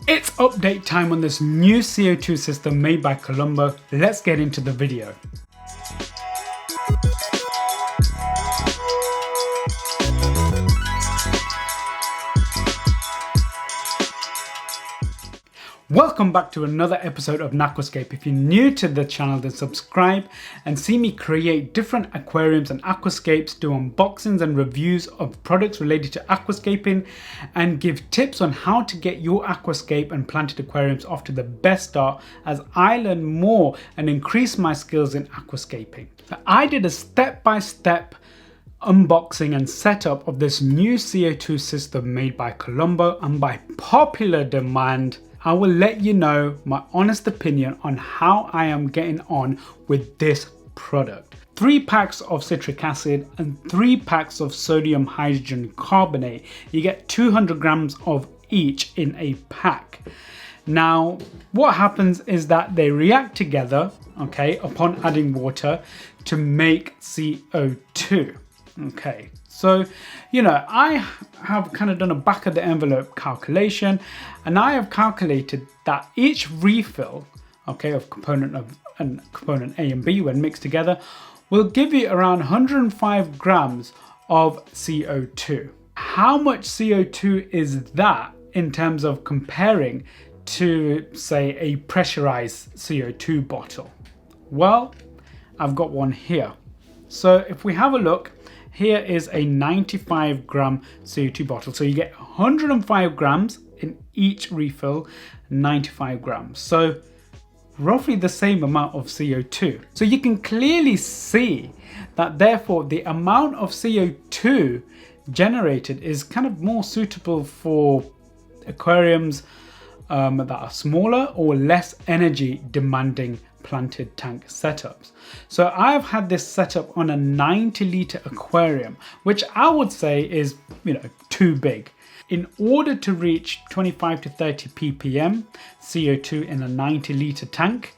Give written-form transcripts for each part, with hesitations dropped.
It's update time on this new CO2 system made by Colombo. Let's get into the video. Welcome back to another episode of Natquascape. If you're new to the channel, then subscribe and see me create different aquariums and aquascapes, do unboxings and reviews of products related to aquascaping, and give tips on how to get your aquascape and planted aquariums off to the best start as I learn more and increase my skills in aquascaping. I did a step-by-step unboxing and setup of this new CO2 system made by Colombo, and by popular demand I will let you know my honest opinion on how I am getting on with this product. 3 packs of citric acid and 3 packs of sodium hydrogen carbonate. You get 200 grams of each in a pack. Now, what happens is that they react together, okay, upon adding water to make CO2. Okay, so, you know, I have kind of done a back of the envelope calculation, and I have calculated that each refill, okay, of component A and B when mixed together will give you around 105 grams of CO2. How much CO2 is that in terms of comparing to, say, a pressurized CO2 bottle? Well, I've got one here. So if we have a look, here is a 95 gram CO2 bottle. So you get 105 grams in each refill, 95 grams. So roughly the same amount of CO2. So you can clearly see that therefore the amount of CO2 generated is kind of more suitable for aquariums that are smaller or less energy demanding planted tank setups. So I've had this set up on a 90-litre aquarium, which I would say is, you know, too big. In order to reach 25 to 30 ppm CO2 in a 90-litre tank,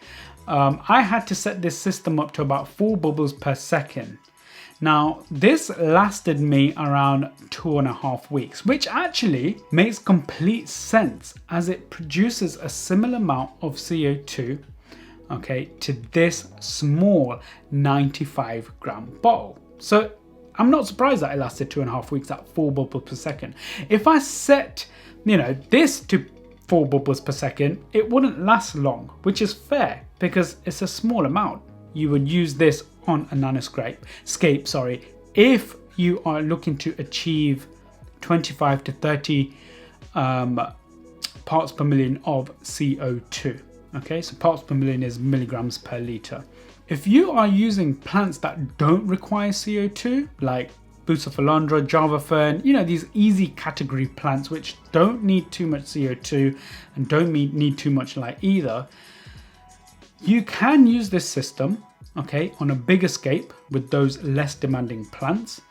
I had to set this system up to about 4 bubbles per second. Now, this lasted me around 2.5 weeks, which actually makes complete sense as it produces a similar amount of CO2, okay, to this small 95 gram bottle. So I'm not surprised that it lasted 2.5 weeks at 4 bubbles per second. If I set, you know, this to 4 bubbles per second, it wouldn't last long, which is fair because it's a small amount. You would use this on a nanoscape, if you are looking to achieve 25 to 30 parts per million of CO2. Okay, so parts per million is milligrams per litre. If you are using plants that don't require CO2, like Bucephalandra, Java fern, you know, these easy category plants which don't need too much CO2 and don't need too much light either, you can use this system, okay, on a bigger scape with those less demanding plants,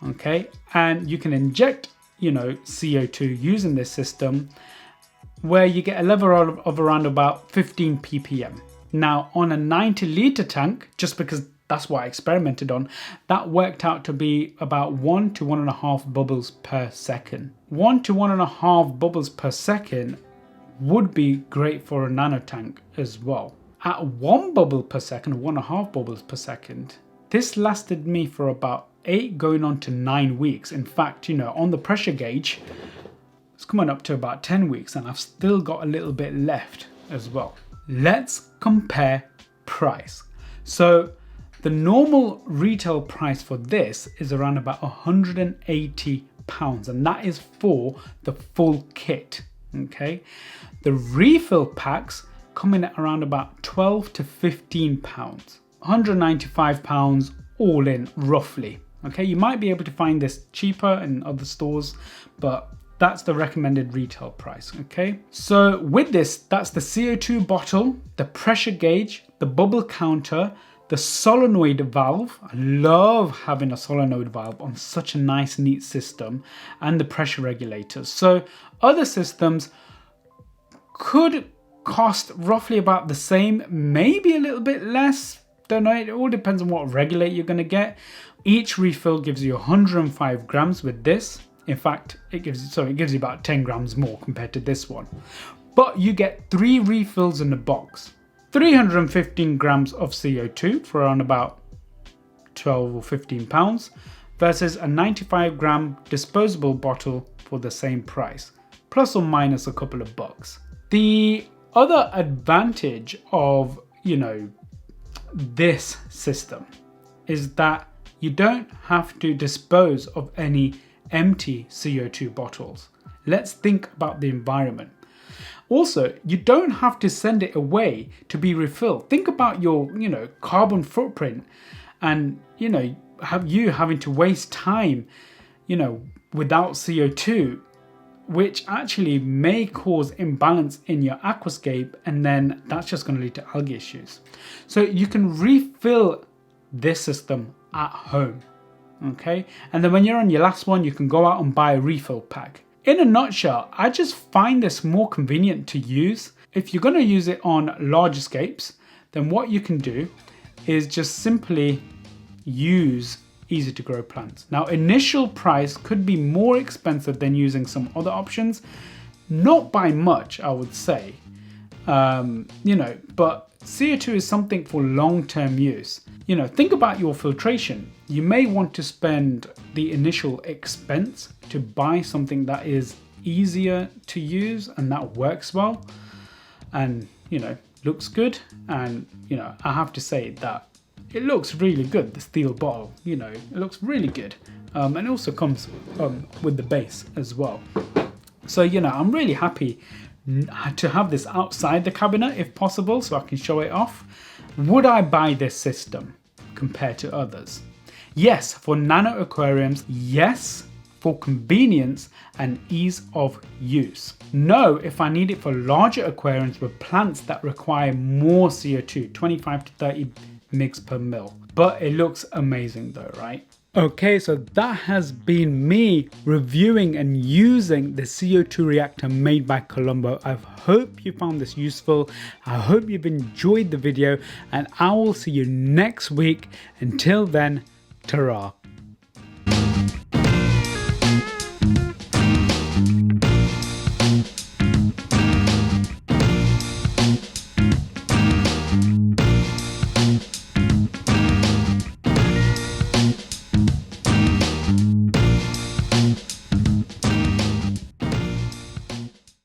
okay, and you can inject, you know, CO2 using this system where you get a level of around about 15 ppm. Now, on a 90-litre tank, just because that's what I experimented on, that worked out to be about 1 to 1.5 bubbles per second. 1 to 1.5 bubbles per second would be great for a nano tank as well. At 1 bubble per second, 1.5 bubbles per second, this lasted me for about 8 going on to 9 weeks. In fact, you know, on the pressure gauge, it's coming up to about 10 weeks and I've still got a little bit left as well. Let's compare price. So the normal retail price for this is around about £180, and that is for the full kit, okay? The refill packs come in at around about £12 to £15, £195 all in roughly, okay? You might be able to find this cheaper in other stores, but that's the recommended retail price, okay? So with this, that's the CO2 bottle, the pressure gauge, the bubble counter, the solenoid valve. I love having a solenoid valve on such a nice, neat system, and the pressure regulators. So other systems could cost roughly about the same, maybe a little bit less. Don't know, it all depends on what regulator you're gonna get. Each refill gives you 105 grams with this. In fact, it gives you about 10 grams more compared to this one. but you get 3 refills in the box. 315 grams of CO2 for around about 12 or 15 pounds versus a 95 gram disposable bottle for the same price, plus or minus a couple of bucks. The other advantage of, this system is that you don't have to dispose of any empty CO2 bottles. Let's think about the environment. Also, you don't have to send it away to be refilled. Think about your, carbon footprint and, having to waste time, without CO2, which actually may cause imbalance in your aquascape, and then that's just going to lead to algae issues. So you can refill this system at home, okay? And then when you're on your last one, you can go out and buy a refill pack. In a nutshell, I just find this more convenient to use. If you're going to use it on large escapes, then what you can do is just simply use easy to grow plants. Now, initial price could be more expensive than using some other options, not by much, I would say. But CO2 is something for long-term use. Think about your filtration. You may want to spend the initial expense to buy something that is easier to use and that works well and, looks good. And, I have to say that it looks really good, the steel bottle, it looks really good. And it also comes with the base as well. So, I'm really happy to have this outside the cabinet if possible, so I can show it off. Would I buy this system compared to others? Yes, for nano aquariums, yes, for convenience and ease of use. No, if I need it for larger aquariums with plants that require more CO2, 25 to 30 mg per mil. But it looks amazing though, right? Okay, so that has been me reviewing and using the CO2 reactor made by Colombo. I hope you found this useful. I hope you've enjoyed the video, and I will see you next week. Until then, ta-ra.